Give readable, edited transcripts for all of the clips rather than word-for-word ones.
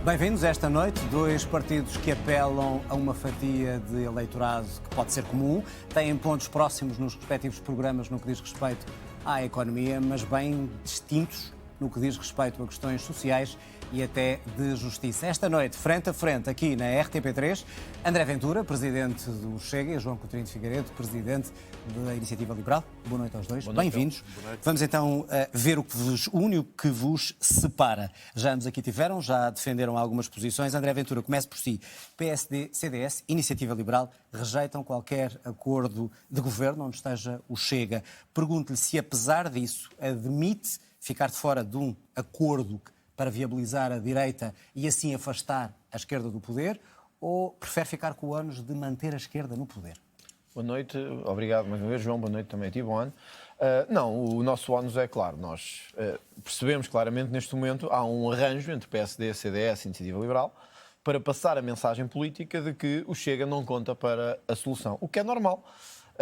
Bem-vindos esta noite. Dois partidos que apelam a uma fatia de eleitorado que pode ser comum, têm pontos próximos nos respectivos programas no que diz respeito à economia, mas bem distintos no que diz respeito a questões sociais e até de justiça. Esta noite, frente a frente, aqui na RTP3, André Ventura, presidente do Chega, e João Coutinho de Figueiredo, presidente da Iniciativa Liberal. Boa noite aos dois. Bem-vindos. Vamos então ver o que vos une, o que vos separa. Já ambos aqui tiveram, já defenderam algumas posições. André Ventura, comece por si. PSD, CDS, Iniciativa Liberal, rejeitam qualquer acordo de governo onde esteja o Chega. Pergunto-lhe se, apesar disso, admite ficar de fora de um acordo para viabilizar a direita e assim afastar a esquerda do poder, ou prefere ficar com o ânus de manter a esquerda no poder? Boa noite, obrigado mais uma vez, João, boa noite também a ti, bom ano. Não, o nosso ânus é claro, nós percebemos claramente neste momento há um arranjo entre PSD, CDS e Iniciativa Liberal para passar a mensagem política de que o Chega não conta para a solução, o que é normal.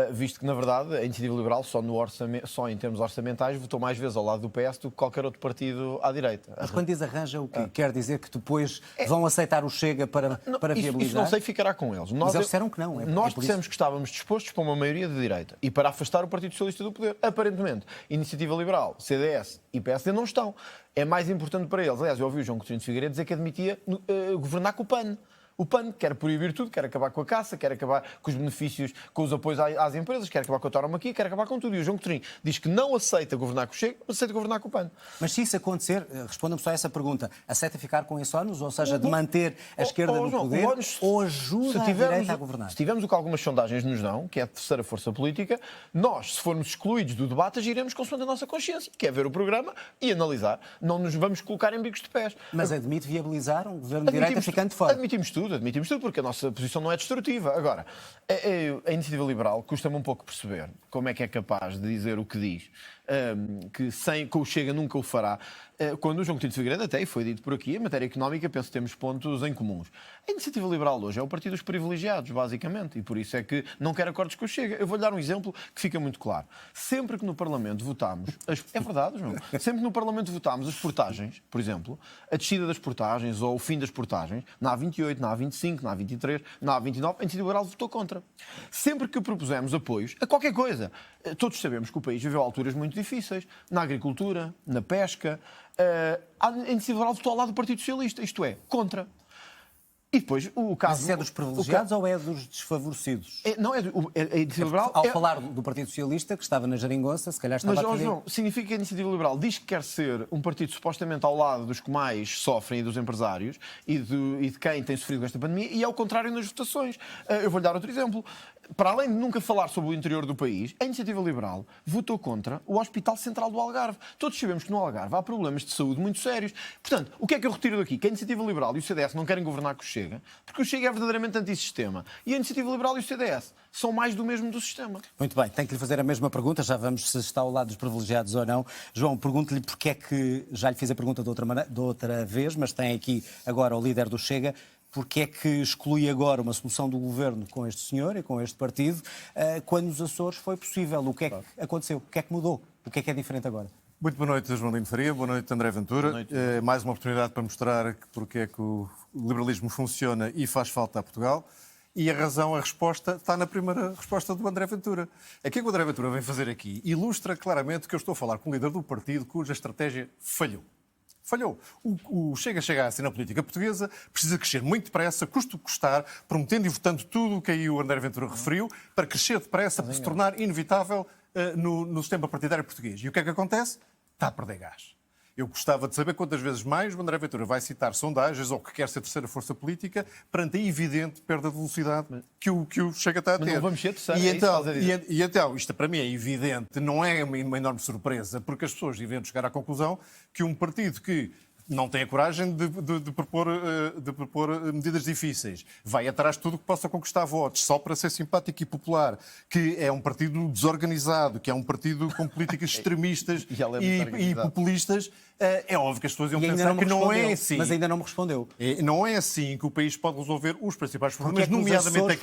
Visto que, na verdade, a Iniciativa Liberal, só em termos orçamentais, votou mais vezes ao lado do PS do que qualquer outro partido à direita. Mas quando diz arranja, o que quer dizer que depois vão aceitar o Chega para viabilizar? Isso não sei, ficará com eles. Mas eles disseram que não. Nós dissemos que estávamos dispostos para uma maioria de direita e para afastar o Partido Socialista do poder. Aparentemente, Iniciativa Liberal, CDS e PSD não estão. É mais importante para eles. Aliás, eu ouvi o João Coutinho de Figueiredo dizer que admitia governar com o PAN. O PAN quer proibir tudo, quer acabar com a caça, quer acabar com os benefícios, com os apoios às empresas, quer acabar com a tauromaquia, quer acabar com tudo. E o João Coutinho diz que não aceita governar com o Chega, mas aceita governar com o PAN. Mas se isso acontecer, responda-me só a essa pergunta, aceita ficar com esse ânus, ou seja, de manter a esquerda no poder, ou ajuda a direita a governar? Se tivermos o que algumas sondagens nos dão, que é a terceira força política, nós, se formos excluídos do debate, agiremos consoante a nossa consciência, que é ver o programa e analisar. Não nos vamos colocar em bicos de pés. Mas admite viabilizar um governo de direita ficando de fora? Admitimos tudo, porque a nossa posição não é destrutiva. Agora, a Iniciativa Liberal custa-me um pouco perceber como é que é capaz de dizer o que diz, que com o Chega nunca o fará, quando o João Coutinho de Figueiredo, até foi dito por aqui, em matéria económica, penso que temos pontos em comuns. A Iniciativa Liberal hoje é o partido dos privilegiados, basicamente, e por isso é que não quer acordos com o Chega. Eu vou-lhe dar um exemplo que fica muito claro. Sempre que no Parlamento votámos, é verdade, João, sempre que no Parlamento votámos as portagens, por exemplo, a descida das portagens ou o fim das portagens, na A28, na A25, na A23, na A29, a Iniciativa Liberal votou contra. Sempre que propusemos apoios a qualquer coisa, todos sabemos que o país viveu alturas muito difíceis, na agricultura, na pesca, a Iniciativa Liberal votou ao lado do Partido Socialista, isto é, contra. E depois o caso... Mas isso é dos privilegiados ou é dos desfavorecidos? Não, a Iniciativa Liberal... Ao falar do Partido Socialista, que estava na geringonça, se calhar estava a dizer... João, significa que a Iniciativa Liberal diz que quer ser um partido supostamente ao lado dos que mais sofrem e dos empresários e de quem tem sofrido com esta pandemia, e ao contrário nas votações. Eu vou-lhe dar outro exemplo. Para além de nunca falar sobre o interior do país, a Iniciativa Liberal votou contra o Hospital Central do Algarve. Todos sabemos que no Algarve há problemas de saúde muito sérios. Portanto, o que é que eu retiro daqui? Que a Iniciativa Liberal e o CDS não querem governar com o Chega, porque o Chega é verdadeiramente antissistema. E a Iniciativa Liberal e o CDS são mais do mesmo do sistema. Muito bem, tenho que lhe fazer a mesma pergunta, já vamos se está ao lado dos privilegiados ou não. João, pergunto-lhe porque é que, já lhe fiz a pergunta de outra vez, mas tem aqui agora o líder do Chega, porque é que exclui agora uma solução do governo com este senhor e com este partido, quando nos Açores foi possível? O que é que aconteceu? O que é que mudou? O que é diferente agora? Muito boa noite, João Lino Faria. Boa noite, André Ventura. Noite. Mais uma oportunidade para mostrar porque é que o liberalismo funciona e faz falta a Portugal. E a razão, a resposta, está na primeira resposta do André Ventura. Aquilo que o André Ventura vem fazer aqui ilustra claramente que eu estou a falar com o líder do partido cuja estratégia falhou. Falhou. O chega à cena política portuguesa, precisa crescer muito depressa, custa o que custar, prometendo e votando tudo o que aí o André Ventura referiu, para crescer depressa, para se tornar inevitável no sistema partidário português. E o que é que acontece? Está a perder gás. Eu gostava de saber quantas vezes mais o André Ventura vai citar sondagens ou que quer ser terceira força política perante a evidente perda de velocidade que o Chega está a ter. Mas não vamos ser terceira, e então, isto para mim é evidente, não é uma enorme surpresa, porque as pessoas devem chegar à conclusão que um partido que não tem a coragem de propor medidas difíceis, vai atrás de tudo que possa conquistar votos, só para ser simpático e popular, que é um partido desorganizado, que é um partido com políticas extremistas e populistas, é óbvio que as pessoas iam pensar que não é assim. Mas ainda não me respondeu. Não é assim que o país pode resolver os principais problemas, nomeadamente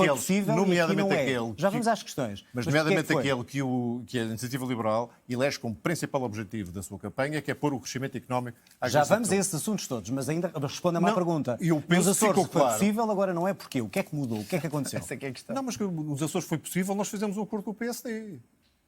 aquele... Já vamos às questões. Mas nomeadamente aquele que a Iniciativa Liberal elege como principal objetivo da sua campanha, que é pôr o crescimento económico à Já vamos Vamos a esses assuntos todos, mas ainda responda-me à Não, pergunta. eu penso Nos que Açores ficou foi claro. possível, agora não é porquê? O que é que mudou? O que é que aconteceu? Essa é que é a questão. Não, mas que nos Açores foi possível, nós fizemos um acordo com o PSD.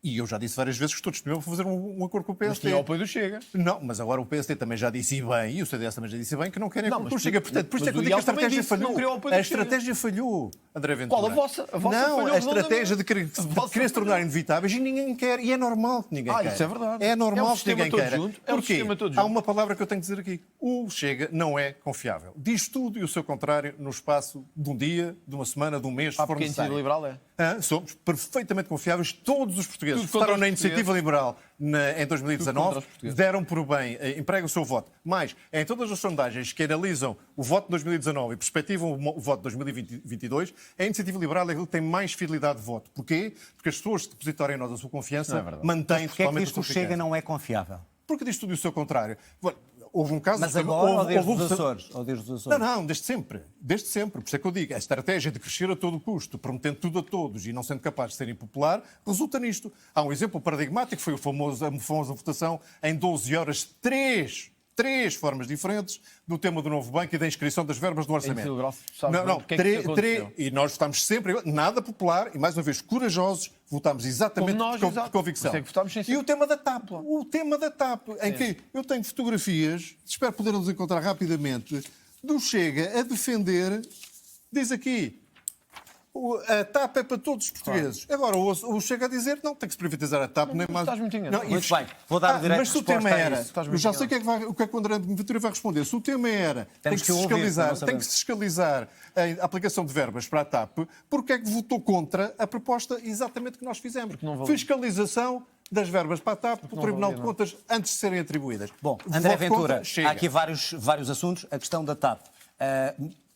E eu já disse várias vezes que estou disponível para fazer um acordo com o Mas PSD. tinha o apoio do Chega. Não, mas agora o PSD também já disse e bem, e o CDS também já disse e bem, que não querem acordo com o mas Chega. Portanto, por isso é que eu digo que a também estratégia disse, não falhou. queria o apoio A do Chega. estratégia falhou, André Ventura. Qual a vossa? A vossa Não, falhou a estratégia de redondamente. querer se tornar inevitáveis e ninguém quer. E é normal que ninguém queira. Isso é verdade. É normal É um que sistema ninguém todo queira. junto, é um Porquê? sistema todo Há junto. uma palavra que eu tenho que dizer aqui. O Chega não é confiável. Diz tudo e o seu contrário no espaço de um dia, de uma semana, de um mês, se for Porque a necessário. Iniciativa Liberal é. Somos perfeitamente confiáveis. Todos os portugueses Tudo que contra votaram os na Iniciativa portugueses. Liberal em Tudo contra 2019 os portugueses. deram por bem, empregam o seu voto. Mas, em todas as sondagens que analisam o voto de 2019 e perspectivam o voto de 2022, a Iniciativa Liberal é aquilo que tem mais fidelidade de voto. Porquê? Porque as pessoas que depositarem em nós a sua confiança Não é verdade. mantêm Porquê é que totalmente diz que o a sua Chega eficácia. não é confiável? Porque diz tudo e o seu contrário. Houve um caso... Mas agora ou desde houve- os Açores? Ou desde os Açores? Não, desde sempre. Desde sempre. Por isso é que eu digo, a estratégia de crescer a todo custo, prometendo tudo a todos e não sendo capaz de ser impopular, resulta nisto. Há um exemplo paradigmático, foi a famosa votação em 12 horas, três formas diferentes do tema do novo banco e da inscrição das verbas do orçamento. Iniciativa Liberal, sabe Não, bem não, porque é que isso aconteceu. e nós votámos sempre, nada popular e mais uma vez corajosos, votámos exatamente Como nós, de exato. convicção. Por isso é que votámos sem ser E o tema da TAP, em que eu tenho fotografias, espero poder-nos encontrar rapidamente, do Chega a defender, diz aqui, a TAP é para todos os portugueses. Agora, o Chega a dizer, não, tem que se privatizar a TAP, nem mais... estás muito enganado. Muito bem, vou dar o direito Mas de se o tema resposta a era, isso. eu já sei o que é que o André Ventura vai responder, se o tema era, tem Temos que que se ouvir, fiscalizar, não tem sabemos. que se fiscalizar a aplicação de verbas para a TAP, porque é que votou contra a proposta exatamente que nós fizemos? não valia. Fiscalização das verbas para a TAP pelo não Tribunal valia, de Contas antes de serem atribuídas. Bom, Voto André contra, Ventura, chega. há aqui vários assuntos. A questão da TAP.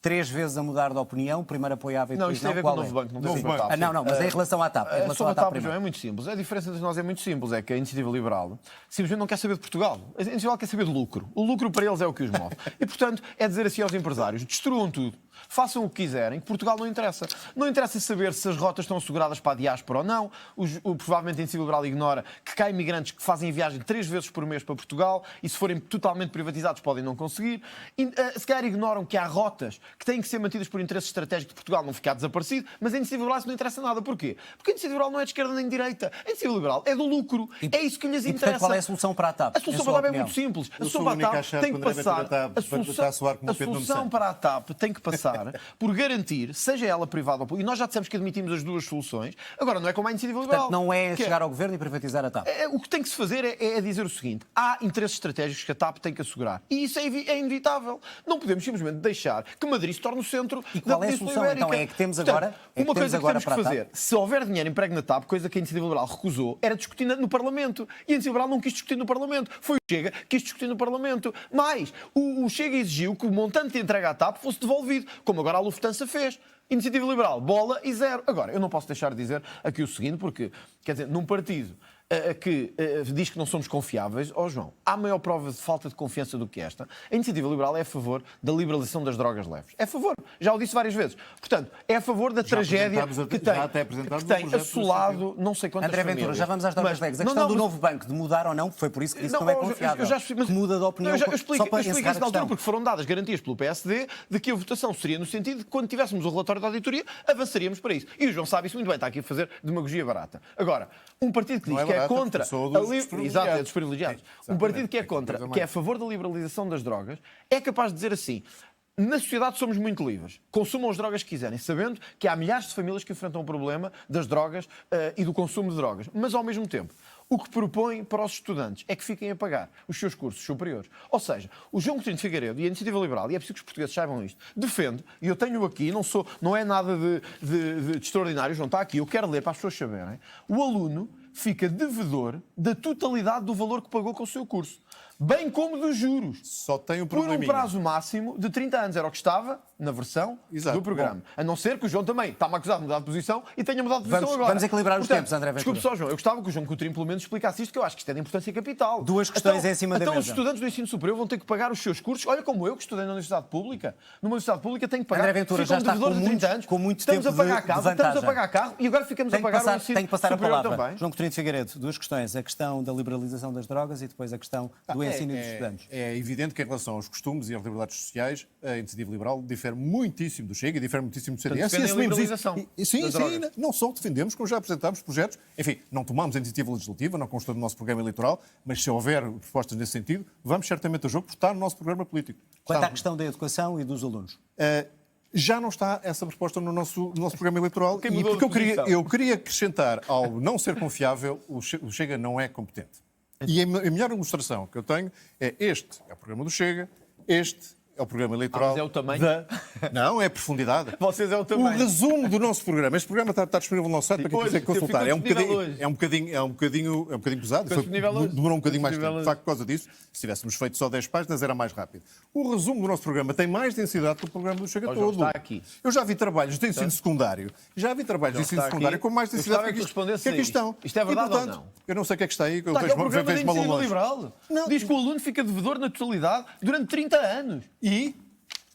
3 vezes a mudar de opinião, primeiro apoiava e Não, depois isto tem a ver com qual o é? novo banco, não Novo tem a ver com a banco. TAP. Não, mas em relação à TAP. Em relação Sobre à a TAP TAP, primeiro. João, é muito simples. A diferença entre nós é muito simples. É que a Iniciativa Liberal simplesmente não quer saber de Portugal. A Iniciativa Liberal quer saber de lucro. O lucro para eles é o que os move. E, portanto, é dizer assim aos empresários, destruam tudo. Façam o que quiserem, que Portugal não interessa. Não interessa saber se as rotas estão asseguradas para a diáspora ou não. Provavelmente a Iniciativa Liberal ignora que cá há imigrantes que fazem viagem 3 vezes por mês para Portugal e se forem totalmente privatizados podem não conseguir. E, se calhar ignoram que há rotas que têm que ser mantidas por interesses estratégicos de Portugal não ficar desaparecido, mas a Iniciativa Liberal isso não interessa nada. Porquê? Porque a Iniciativa Liberal não é de esquerda nem de direita. A Iniciativa Liberal é do lucro. É isso que lhes E, portanto, interessa. qual é a solução para a TAP? A solução para a TAP é muito simples. A Eu solução sou o para a único a TAP achar tem que que o André passar. Ventura está a soar como A o Pedro Nuno solução Santos. para a TAP tem que passar por garantir, seja ela privada ou pública, e nós já dissemos que admitimos as duas soluções, agora não é como a Iniciativa Liberal. Portanto, não é que chegar ao governo e privatizar a TAP. o que tem que se fazer é dizer o seguinte: há interesses estratégicos que a TAP tem que assegurar. E isso é inevitável. Não podemos simplesmente deixar que Madrid se torne o centro E da qual é a Península solução? Ibérica. Então é que temos Portanto, agora- é que uma temos coisa que agora temos que para a fazer, TAP? se houver dinheiro emprego na TAP, coisa que a Iniciativa Liberal recusou, era discutir no Parlamento. E a Iniciativa Liberal não quis discutir no Parlamento. Foi o Chega que quis discutir no Parlamento. Mas o Chega exigiu que o montante de entrega à TAP fosse devolvido, como agora a Lufthansa fez. Iniciativa Liberal, bola e zero. Agora, eu não posso deixar de dizer aqui o seguinte, porque, quer dizer, num partido que diz que não somos confiáveis, João, há maior prova de falta de confiança do que esta. A Iniciativa Liberal é a favor da liberalização das drogas leves. É a favor. Já o disse várias vezes. Portanto, é a favor da tragédia que tem, já até apresentámos que um tem projeto assolado não sei quantas André Ventura, famílias. já vamos às drogas Mas- leves. A Não, questão não, do mas- novo banco, de mudar ou não, foi por isso que disse que não é confiável. eu já explico, mas- que muda de opinião. Não, eu explico só para isso encerrar na a altura, questão. porque foram dadas garantias pelo PSD de que a votação seria no sentido de que quando tivéssemos o relatório da auditoria, avançaríamos para isso. E o João sabe isso muito bem, está aqui a fazer demagogia barata. Agora, um partido que diz Não é que é barata, contra porque sou a dos Exato, é dos privilegiados. Um partido que é Exatamente. contra, Tem que é a mais. favor da liberalização das drogas, é capaz de dizer assim: na sociedade somos muito livres. Consumam as drogas que quiserem, sabendo que há milhares de famílias que enfrentam o problema das drogas e do consumo de drogas. Mas, ao mesmo tempo, o que propõe para os estudantes é que fiquem a pagar os seus cursos superiores. Ou seja, o João Coutinho de Figueiredo e a Iniciativa Liberal, e é preciso que os portugueses saibam isto, defende, e eu tenho aqui, não é nada de extraordinário, João, está aqui, eu quero ler para as pessoas saberem, o aluno fica devedor da totalidade do valor que pagou com o seu curso, bem como dos juros. Só tem um Por um probleminha. prazo máximo de 30 anos. Era o que estava na versão Exato. do programa. A não ser que o João também está-me acusado de mudar de posição e tenha mudado de posição agora. Vamos equilibrar os Portanto, tempos, André Ventura. Desculpe só, João. Eu gostava que o João Coutinho pelo menos explicasse isto, que eu acho que isto é de importância capital. Duas questões em cima da Então os mesa. estudantes do ensino superior vão ter que pagar os seus cursos. Olha como eu, que estudei na Universidade Pública. Numa Universidade Pública tenho que pagar. André Ventura Ficam já está devedores com de 30 muito- anos. com muito Estamos tempo a pagar de casa, estamos a vantagem. pagar carro e agora ficamos a Tem que pagar o passar, ensino tem que passar a superior palavra. também. João Coutinho Coutinho de Figueiredo, duas questões. A questão da liberalização das drogas e depois a questão do ensino dos estudantes. É evidente que em relação aos costumes e às liberdades sociais, a Iniciativa Liberal difere muitíssimo do Chega e difere muitíssimo do CDS. Defendem a liberalização Sim, das drogas. não só defendemos, como já apresentámos projetos. Enfim, não tomamos a iniciativa legislativa, não consta no nosso programa eleitoral, mas se houver propostas nesse sentido, vamos certamente a jogo, porque está no nosso programa político. Quanto à questão da educação e dos alunos? Já não está essa proposta no nosso programa eleitoral Quem e mudou porque de posição? eu queria acrescentar ao não ser confiável, o Chega não é competente. E a melhor ilustração que eu tenho é este é o programa do Chega, este é o programa eleitoral. Mas é o tamanho? Não, é a profundidade. Vocês é o O tamanho. resumo do nosso programa. Este programa está disponível no nosso site para quem Hoje, quiser consultar. ficou disponível hoje. É um bocadinho pesado. Ficou disponível hoje. Demorou um bocadinho mais Disponível tempo. De hoje. facto, por causa disso, se tivéssemos feito só 10 páginas, era mais rápido. O resumo do nosso programa tem mais densidade que o programa do Chega Ó, João, todo. está aqui. Eu já vi trabalhos de ensino secundário. Já vi trabalhos de ensino está secundário aqui. com mais Eu densidade gostava que tu respondesse que aqui a isto. estão. Isto é verdade E, portanto, ou não? Eu não sei o que é que está aí. Eu Está aqui o programa da vejo-me ao Iniciativa longe. Liberal. Não. Diz que o aluno fica devedor na totalidade durante 30 anos. E?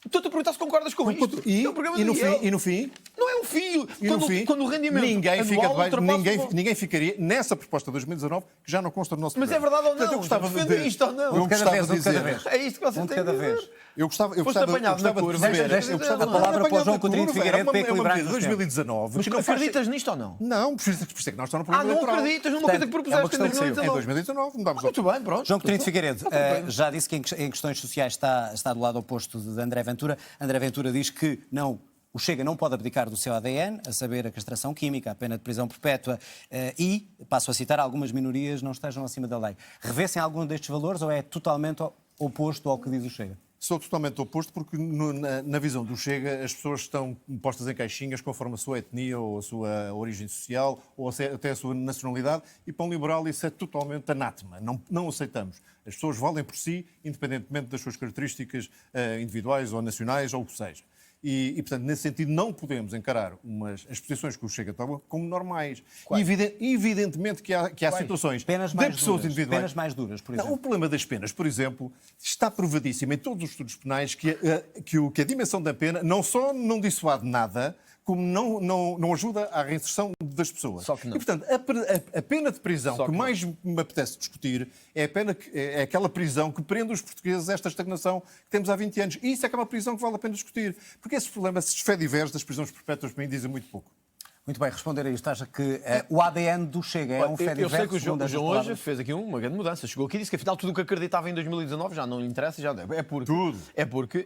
Estou-te a perguntar se concordas com isto. E, É o programa e, no do fim, Miguel. e no fim? Não é um fio. E no fim, Quando o rendimento ninguém fica anual debaixo, ultrapassa o- ninguém ficaria nessa proposta de 2019 que já não consta no nosso Mas programa. é verdade ou não? Portanto, eu gostava Defende isto ou não? Eu Um de cada gostava vez, de um de cada dizer. vez. É isto que vocês Um de têm cada a dizer. vez. Eu gostava Foste apanhado na de curva. perceber. Deixa- Eu gostava a palavra para o João apanhado na Coutinho de curva. Figueiredo Era uma para equilibrar medida de o tempo. 2019. Mas que não faz- acreditas nisto ou não? Não, por isso é que nós estamos no programa Não eleitoral. acreditas numa Portanto, coisa que é uma propuseste em questão que saiu. Em 2019. 2019, não dávamos Muito bem, pronto. João Coutinho de Figueiredo já disse que em questões sociais está do lado oposto de André Ventura. André Ventura diz que o Chega não pode abdicar do seu ADN, a saber, a castração química, a pena de prisão perpétua e, passo a citar, algumas minorias não estejam acima da lei. Revê-se em algum destes valores ou é totalmente oposto ao que diz o Chega? Sou totalmente oposto porque na visão do Chega as pessoas estão postas em caixinhas conforme a sua etnia ou a sua origem social ou até a sua nacionalidade e para um liberal isso é totalmente anátema. Não aceitamos. As pessoas valem por si independentemente das suas características individuais ou nacionais ou o que seja. E, portanto, nesse sentido, não podemos encarar as posições que o Chega toma como normais. Evidentemente que há situações Penas de mais pessoas duras, individuais. penas mais duras, por Não, exemplo. o problema das penas, por exemplo, está provadíssimo em todos os estudos penais que a dimensão da pena não só não dissuade nada, como não ajuda à reinserção das pessoas. Só que não. E, portanto, a pena de prisão Só que que não. mais me apetece discutir é aquela prisão que prende os portugueses a esta estagnação que temos há 20 anos. E isso é que é uma prisão que vale a pena discutir. Porque esse problema, esses fé-divers das prisões perpétuas, para mim, dizem muito pouco. Muito bem, responder a isto. Acha que o ADN do Chega é um fé Eu sei que o João segundo estas hoje palavras? fez aqui uma grande mudança. Chegou aqui e disse que afinal tudo o que acreditava em 2019 já não lhe interessa. É porque, Tudo. É porque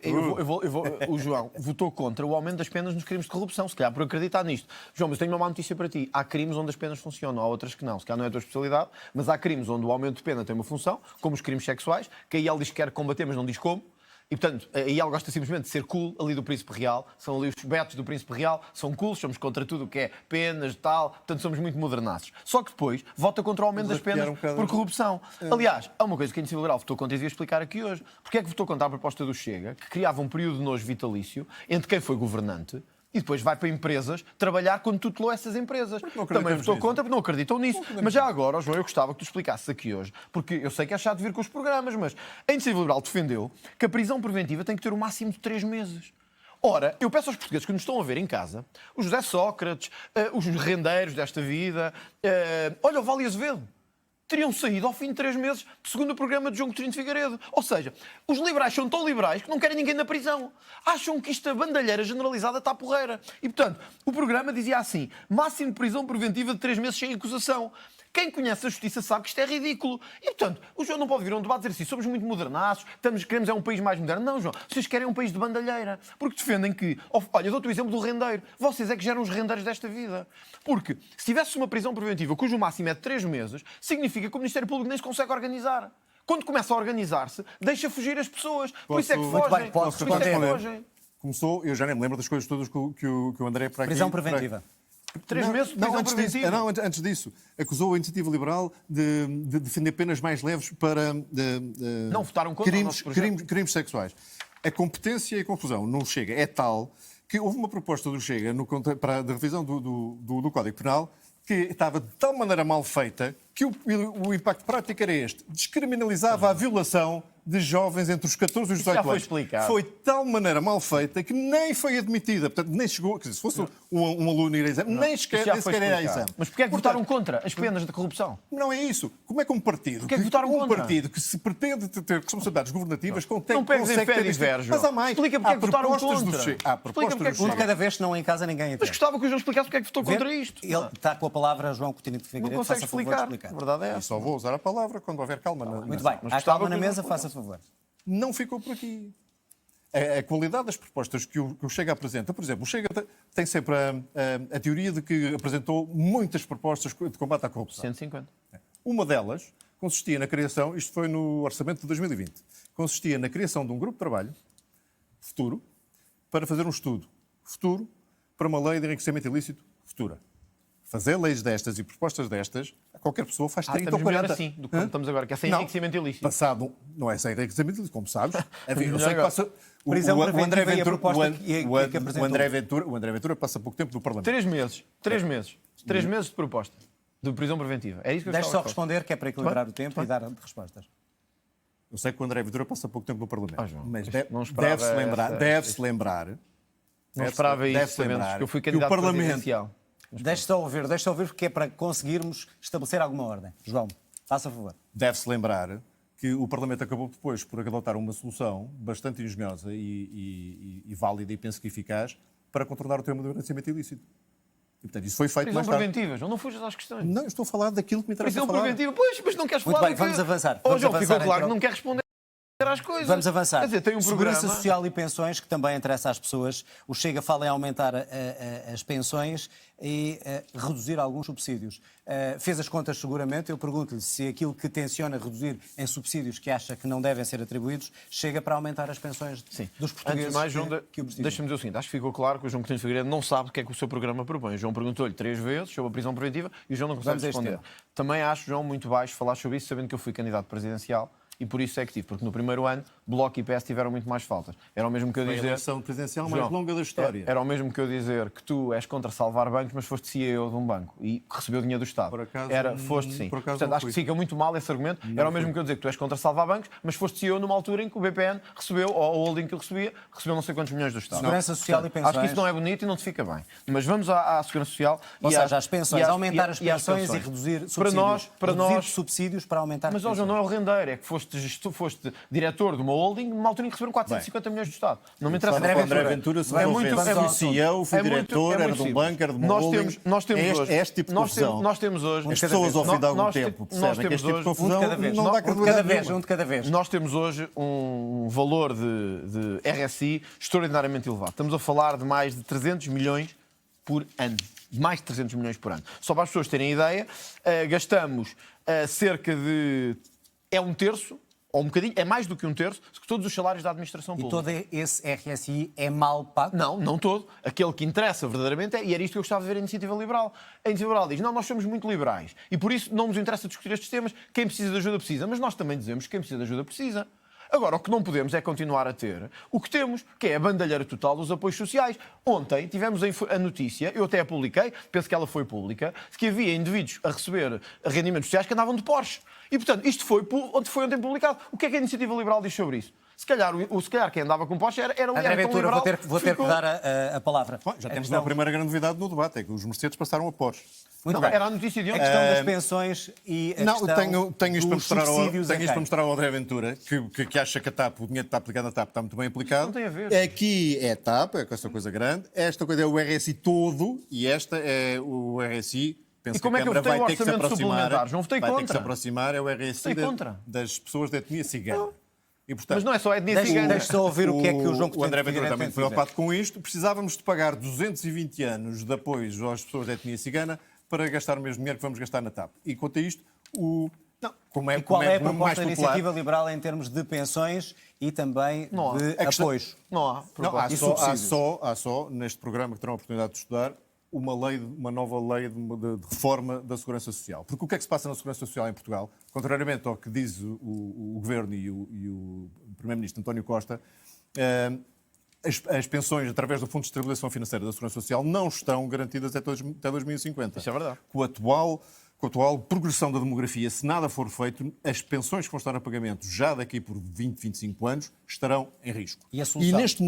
o João votou contra o aumento das penas nos crimes de corrupção, se calhar por acreditar nisto. João, mas tenho uma má notícia para ti. Há crimes onde as penas funcionam, há outras que não. Se calhar não é a tua especialidade, mas há crimes onde o aumento de pena tem uma função, como os crimes sexuais, que aí ele diz que quer combater, mas não diz como. E, portanto, aí ele gosta simplesmente de ser cool ali do Príncipe Real. São ali os betos do Príncipe Real. São cool, somos contra tudo o que é penas e tal. Portanto, somos muito modernaços. Só que depois vota contra o aumento das penas por corrupção. Aliás, há uma coisa que a Iniciativa Liberal votou contra e devia explicar aqui hoje. Porque é que votou contra a proposta do Chega, que criava um período de nojo vitalício entre quem foi governante e depois vai para empresas trabalhar quando tutelou essas empresas. Também votou contra porque não acreditam nisso. Mas já agora, João, eu gostava que tu explicasses aqui hoje, porque eu sei que é chato vir com os programas, mas a Iniciativa Liberal defendeu que a prisão preventiva tem que ter o máximo de 3 meses. Ora, eu peço aos portugueses que nos estão a ver em casa, o José Sócrates, os rendeiros desta vida, olha o Vale Azevedo, teriam saído ao fim de 3 meses, segundo o programa de João Coutinho de Figueiredo. Ou seja, os liberais são tão liberais que não querem ninguém na prisão. Acham que esta bandalheira generalizada está porreira. E, portanto, o programa dizia assim, máximo de prisão preventiva de 3 meses sem acusação. Quem conhece a justiça sabe que isto é ridículo. E, portanto, o João não pode vir a um debate e dizer assim, somos muito modernaços, queremos um país mais moderno. Não, João, vocês querem um país de bandalheira. Porque defendem que... Olha, eu dou-te o exemplo do rendeiro. Vocês é que geram os rendeiros desta vida. Porque se tivesse uma prisão preventiva cujo máximo é de 3 meses, significa que o Ministério Público nem se consegue organizar. Quando começa a organizar-se, deixa fugir as pessoas. Por isso é que Muito bem, fogem. posso Por isso é que responder. fogem. Começou, eu já nem me lembro das coisas todas que o André para aqui... Prisão preventiva. 3 meses de prisão antes disso, preventiva. antes disso, acusou a Iniciativa Liberal de defender penas mais leves para Não votaram contra o nosso projeto. crimes sexuais. A competência e a confusão no Chega é tal que houve uma proposta do Chega para a revisão do Código Penal que estava de tal maneira mal feita que o impacto prático era este. Descriminalizava a violação de jovens entre os 14 e os 18 já foi anos. explicado. Foi de tal maneira mal feita que nem foi admitida. Portanto, nem chegou. Quer dizer, se fosse um aluno ir a exame, nem sequer era a exame. Mas porquê é que votaram contra as penas de corrupção? Não é isso. Como é que um partido, Porquê é que votaram contra? partido que se pretende ter responsabilidades governativas Não pegues em fé de ver, João. Mas há mais. Explica porque é que votaram propostas contra. do Chega. Há propostas porque é que do Um de Chega. cada vez, senão em casa ninguém Mas entende. gostava que o João explicasse porque é que votou contra isto. Ele está com a palavra, João Coutinho de Não Figueiredo, consegue faça favor de explicar. explicar. A verdade é E essa. só vou usar a palavra quando houver calma. Muito bem, há calma na mesa, faça favor. Não ficou por aqui. A qualidade das propostas que o Chega apresenta, por exemplo, o Chega tem sempre a teoria de que apresentou muitas propostas de combate à corrupção. 150. Uma delas consistia na criação, isto foi no orçamento de 2020, consistia na criação de um grupo de trabalho futuro para fazer um estudo futuro para uma lei de enriquecimento ilícito futura. Fazer leis destas e propostas destas, qualquer pessoa faz 30 ou Estamos melhor 40. assim do que como estamos agora, que é sem enriquecimento ilícito. Passado, não é sem enriquecimento ilícito, como sabes. Enfim, eu sei que Agora. passa... Prisão preventiva e a proposta que o apresentou. André Ventura passa pouco tempo do Parlamento. 3 meses. 3 meses. 3 meses de proposta de prisão preventiva. É isso que eu Deixe só estava a falar. responder, que é para equilibrar o tempo e dar respostas. Eu sei que o André Ventura passa pouco tempo no Parlamento. João, mas não esperava deve-se lembrar... Não esperava isso, sabendo que eu fui candidato presidencial. Deixe só ouvir, porque é para conseguirmos estabelecer alguma ordem. João, faça favor. Deve-se lembrar que o Parlamento acabou depois por adotar uma solução bastante engenhosa e válida e penso que eficaz para contornar o tema do enriquecimento ilícito. E, portanto, isso foi feito Prisão mais tarde. preventiva, João, não fujas às questões. Não, estou a falar daquilo que me interessa Prisão falar. preventiva, pois, mas não queres Muito falar bem, do que... vamos avançar. Oh, Vamos João, avançar, ficou claro então. que não quer responder às coisas. Vamos avançar. Quer dizer, tem um Segurança programa... Social e pensões, que também interessa às pessoas. O Chega fala em aumentar as pensões e reduzir alguns subsídios. Fez as contas seguramente. Eu pergunto-lhe se aquilo que tenciona reduzir em subsídios que acha que não devem ser atribuídos chega para aumentar as pensões dos portugueses. Antes de mais, João, que o precisam. deixa-me dizer o seguinte. Acho que ficou claro que o João Coutinho de Figueiredo não sabe o que é que o seu programa propõe. O João perguntou-lhe 3 vezes sobre a prisão preventiva e o João não consegue Vamos a este responder. tema. Também acho, João, muito baixo falar sobre isso, sabendo que eu fui candidato presidencial e por isso é que tive. Porque no primeiro ano, Bloco e PS tiveram muito mais faltas. Era o mesmo que eu Foi a dizer... eleição presidencial mais João, longa da história. Era o mesmo que eu dizer que tu és contra salvar bancos, mas foste CEO de um banco e recebeu dinheiro do Estado. Por acaso, foste sim. por acaso Portanto, não acho que fui. fica muito mal esse argumento. Era o mesmo que eu dizer que tu és contra salvar bancos, mas foste CEO numa altura em que o BPN recebeu, ou a holding que ele recebeu não sei quantos milhões do Estado. Segurança Social e Portanto, acho que pensões. isso não é bonito e não te fica bem. Mas vamos à Segurança Social. Ou e seja, as pensões, aumentar as e às pensões e reduzir subsídios. Para reduzir nós... subsídios para aumentar Mas, as ó, João, não é o rendeiro. É que foste diretor de uma holding numa altura em que receberam 450 milhões do Estado. Não me interessa. André Ventura, se É não muito- fui é muito- CEO, fui é muito- diretor, é era muito de um simples. banco, era de uma Nós holding. temos hoje... É este tipo de confusão. Nós temos hoje... As pessoas, ao fim de algum nós tempo, te- nós percebem que este tipo de temos hoje- confusão cada vez. não dá Um de cada credibilidade vez, nenhuma. um de cada vez. Nós temos hoje um valor de RSI extraordinariamente elevado. Estamos a falar de mais de 300 milhões por ano. De mais de 300 milhões por ano. Só para as pessoas terem ideia, gastamos cerca de... É um terço, ou um bocadinho, é mais do que um terço, de todos os salários da administração E pública. todo esse RSI é mal pago? Não, não todo. Aquele que interessa verdadeiramente é, e era isto que eu gostava de ver a Iniciativa Liberal. A Iniciativa Liberal diz, não, nós somos muito liberais e por isso não nos interessa discutir estes temas. Quem precisa de ajuda precisa. Mas nós também dizemos que quem precisa de ajuda precisa. Agora, o que não podemos é continuar a ter o que temos, que é a bandalheira total dos apoios sociais. Ontem tivemos a notícia, eu até a publiquei, penso que ela foi pública, de que havia indivíduos a receber rendimentos sociais que andavam de Porsche. E, portanto, isto foi ontem publicado. O que é que a Iniciativa Liberal diz sobre isso? Se calhar quem andava com Porsche era André tão Ventura, liberal vou ter que ficou. dar a palavra. Bom, já A temos questão- uma primeira grande novidade no debate, é que os Mercedes passaram a Porsche. Muito Não, bem. era a notícia de A ontem. questão das pensões e a Não, questão tenho isto para dos mostrar subsídios a tenho isto quem? para mostrar ao André Ventura, que acha que a TAP, o dinheiro que está aplicado na TAP está muito bem aplicado. Não tem a ver. Aqui é TAP, é com essa coisa grande. Esta coisa é o RSI todo e esta é o RSI. Penso E como que é que a eu Câmara votei vai o ter que se orçamento aproximar. suplementares? Não votei vai ter que se contra. aproximar, é o RSI Votei contra. das pessoas da etnia cigana. E, portanto, Mas não é só a etnia cigana. Deixe só ouvir o que é que o João o Coutinho André de Ventura Figueiredo também tem de preocupado com isto. Precisávamos de pagar 220 anos de apoio às pessoas da etnia cigana para gastar o mesmo dinheiro que vamos gastar na TAP. E quanto a isto, como é, E qual como é a mais proposta da popular, Iniciativa Liberal em termos de pensões e também Não há. de A questão- apoios? Não há. Não, proposta. há, E só, subsídios. há só, neste programa que terão a oportunidade de estudar, uma nova lei de reforma da Segurança Social. Porque o que é que se passa na Segurança Social em Portugal? Contrariamente ao que diz o Governo e o Primeiro-Ministro António Costa, as pensões, através do Fundo de Estabilização Financeira da Segurança Social, não estão garantidas até 2050. Isso é verdade. Com com a atual progressão da demografia, se nada for feito, as pensões que vão estar a pagamento já daqui por 20, 25 anos estarão em risco. E a solução? Neste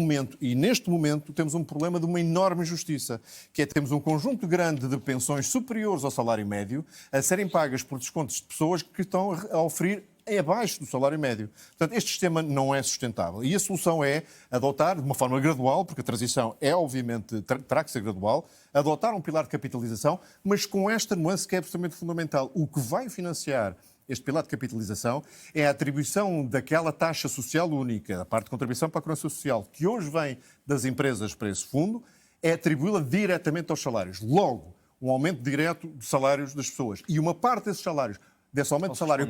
momento temos um problema de uma enorme injustiça, que é que temos um conjunto grande de pensões superiores ao salário médio a serem pagas por descontos de pessoas que estão a oferir abaixo do salário médio. Portanto, este sistema não é sustentável. E a solução é adotar, de uma forma gradual, porque a transição é, obviamente, terá que ser gradual, adotar um pilar de capitalização, mas com esta nuance que é absolutamente fundamental. O que vai financiar este pilar de capitalização é a atribuição daquela taxa social única, a parte de contribuição para a segurança social, que hoje vem das empresas para esse fundo, é atribuí-la diretamente aos salários. Logo, um aumento direto dos salários das pessoas. E uma parte desses salários, desse aumento de salário,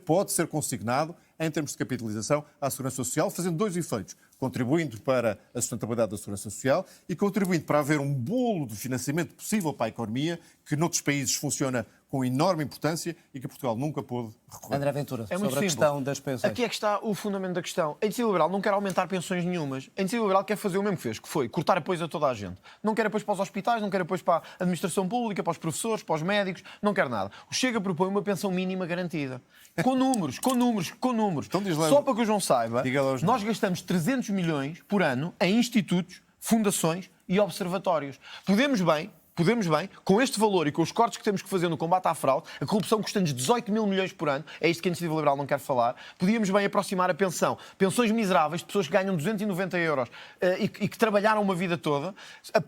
pode ser consignado, em termos de capitalização, à Segurança Social, fazendo dois efeitos. Contribuindo para a sustentabilidade da Segurança Social e contribuindo para haver um bolo de financiamento possível para a economia, que noutros países funciona com enorme importância e que Portugal nunca pôde recorrer. André Ventura, É muito sobre a simples. questão das pensões. Aqui é que está o fundamento da questão. A Iniciativa Liberal não quer aumentar pensões nenhumas. A Iniciativa Liberal quer fazer o mesmo que fez, que foi cortar apoios a toda a gente. Não quer apoios para os hospitais, não quer apoios para a administração pública, para os professores, para os médicos, não quer nada. O Chega propõe uma pensão mínima garantida. Com números. Então diz lá- Só para que o João saiba, Diga lá os nós gastamos 300 milhões por ano em institutos, fundações e observatórios. Podemos bem, com este valor e com os cortes que temos que fazer no combate à fraude, a corrupção custa-nos 18 mil milhões por ano, é isto que a Iniciativa Liberal não quer falar, podíamos bem aproximar a pensão. Pensões miseráveis de pessoas que ganham 290 euros e que trabalharam uma vida toda,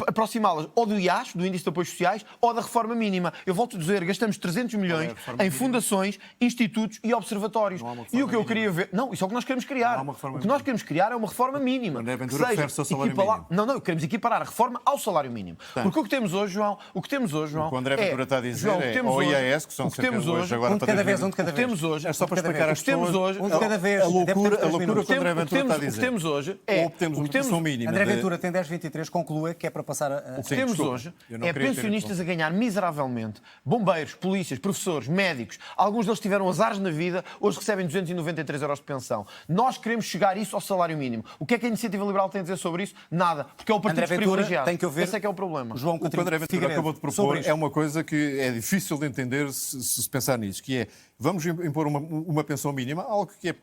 aproximá-las ou do IAS, do Índice de Apoios Sociais, ou da reforma mínima. Eu volto a dizer, gastamos 300 milhões em fundações, institutos e observatórios. E o que eu queria ver... Não, isso é o que nós queremos criar. O que nós queremos criar é uma reforma mínima. André Ventura refere-se ao salário mínimo. Não, queremos equiparar a reforma ao salário mínimo. Porque o que temos hoje, João, O que o André Ventura está a dizer é ao IAS, que são cerca de hoje agora um de cada vez, um de cada o que temos vez. hoje, É só para explicar às o que temos pessoas hoje, um de cada vez. a loucura Deve ter que o André Ventura está a o que dizer. temos hoje é Obtemos o uma que temos pensão mínima. André de- Ventura tem 10,23, conclua que é para passar a... O que temos desculpa. hoje Eu não é queria ter pensionistas a ganhar miseravelmente, bombeiros, polícias, professores, médicos, alguns deles tiveram azares na vida, hoje recebem 293 euros de pensão. Nós queremos chegar isso ao salário mínimo. O que é que a Iniciativa Liberal tem a dizer sobre isso? Nada, porque é o partido André Ventura privilegiado. tem que ouvir Esse é que é o problema. João O que o Coutinho André Ventura Figueiredo acabou de propor sobre isto. é uma coisa que é difícil de entender se pensar nisso, que é, vamos impor uma pensão mínima, algo que é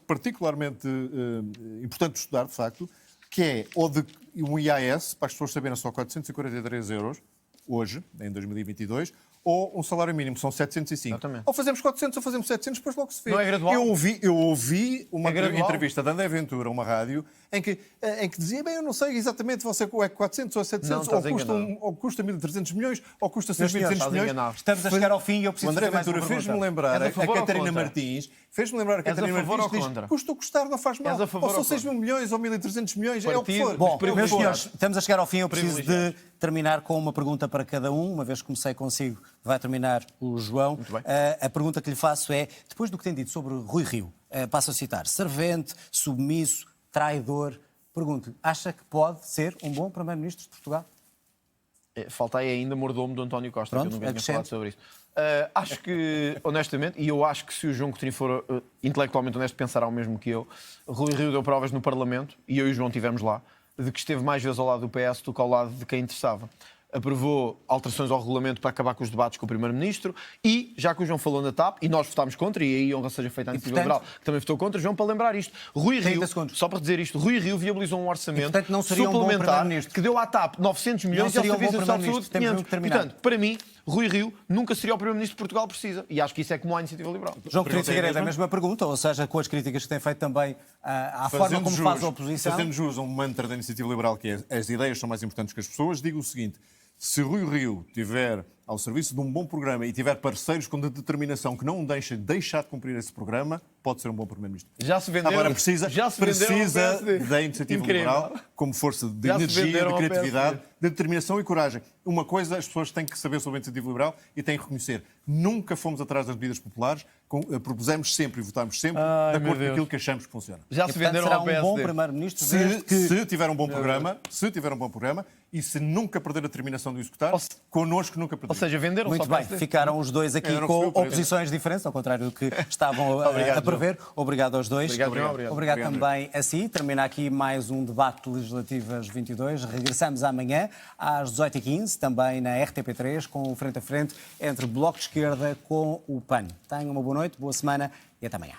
particularmente importante de estudar, de facto, que é ou de um IAS, para as pessoas saberem, só 443 euros, hoje, em 2022, ou um salário mínimo, são 705. Exatamente. Ou fazemos 400 ou fazemos 700, depois logo se vê. Não é gradual? Eu ouvi uma É gradual? entrevista de André Ventura a uma rádio em que dizia, bem, eu não sei exatamente você é 400 ou 700, Não, estás ou custa 1.300 milhões, ou custa Meus senhores, 6.300 milhões. enganado. Estás a chegar ao fim e eu O preciso André fazer mais Ventura uma fez-me pergunta. lembrar És a a favor ou Catarina contra? Martins, fez-me lembrar a És a Catarina favor Martins, ou diz, contra? custa o custar, não faz mal. És a favor Ou são ou 6 mil milhões ou 1.300 milhões, é o que Partido for. Bom, meus privilegiados. senhores, estamos a chegar ao fim. Eu preciso de Privilegiados. terminar com uma pergunta para cada um. Uma vez que comecei consigo, vai terminar o João. Muito bem. A pergunta que lhe faço é, depois do que tem dito sobre Rui Rio, passo a citar, servente, submisso, traidor, pergunto-lhe, acha que pode ser um bom Primeiro-Ministro de Portugal? Falta aí ainda mordomo do António Costa, Pronto, que eu nunca tinha acrescento. falado sobre isso. Acho que, honestamente, e eu acho que se o João Coutinho for intelectualmente honesto, pensará o mesmo que eu, Rui Rio deu provas no Parlamento, e eu e o João estivemos lá, de que esteve mais vezes ao lado do PS do que ao lado de quem interessava. Aprovou alterações ao regulamento para acabar com os debates com o Primeiro-Ministro e, já que o João falou na TAP, e nós votámos contra, e aí honra seja feita à Iniciativa portanto, Liberal, que também votou contra, João, para lembrar isto. Rui 30 Rio, segundos. só para dizer isto, Rui Rio viabilizou um orçamento portanto, não seria um bom suplementar Primeiro-Ministro. que deu à TAP 900 milhões e Não ao seria um bom Serviço Nacional de Primeiro-Ministro. Saúde Temos 500. que terminar. Portanto, para mim, Rui Rio nunca seria o Primeiro-Ministro que Portugal precisa. E acho que isso é como a Iniciativa Liberal. João Coutinho Pergunta é Figueiredo, a mesmo? mesma pergunta, ou seja, com as críticas que tem feito também à forma como faz a oposição. Fazendo jus a um mantra da Iniciativa Liberal, que é as ideias são mais importantes que as pessoas, digo o seguinte: se Rui Rio tiver ao serviço de um bom programa e tiver parceiros com determinação que não o deixem deixar de cumprir esse programa, pode ser um bom Primeiro-Ministro. Já se venderam, Agora precisa venderam ao PSD. da Iniciativa Incrível. Liberal como força de Já se energia, venderam de ao criatividade, PSD. de determinação e coragem. Uma coisa as pessoas têm que saber sobre a Iniciativa Liberal e têm que reconhecer. Nunca fomos atrás das medidas populares, propusemos sempre e votámos sempre de meu acordo com Deus. aquilo que achamos que funciona. Já E, se portanto, venderam será ao um PSD. bom Primeiro-Ministro desde que... Se tiver um bom programa, e se nunca perder a determinação de o executar, connosco nunca perder. Ou seja, venderam Muito só bem, PSD. ficaram os dois aqui Eu não com percebi o porquê. oposições diferentes, ao contrário do que estavam a prever. Obrigado aos dois. Obrigado. Obrigado também a si. Termina aqui mais um debate Legislativas 22. Regressamos amanhã às 18h15, também na RTP3, com o Frente a Frente entre Bloco de Esquerda com o PAN. Tenham uma boa noite, boa semana e até amanhã.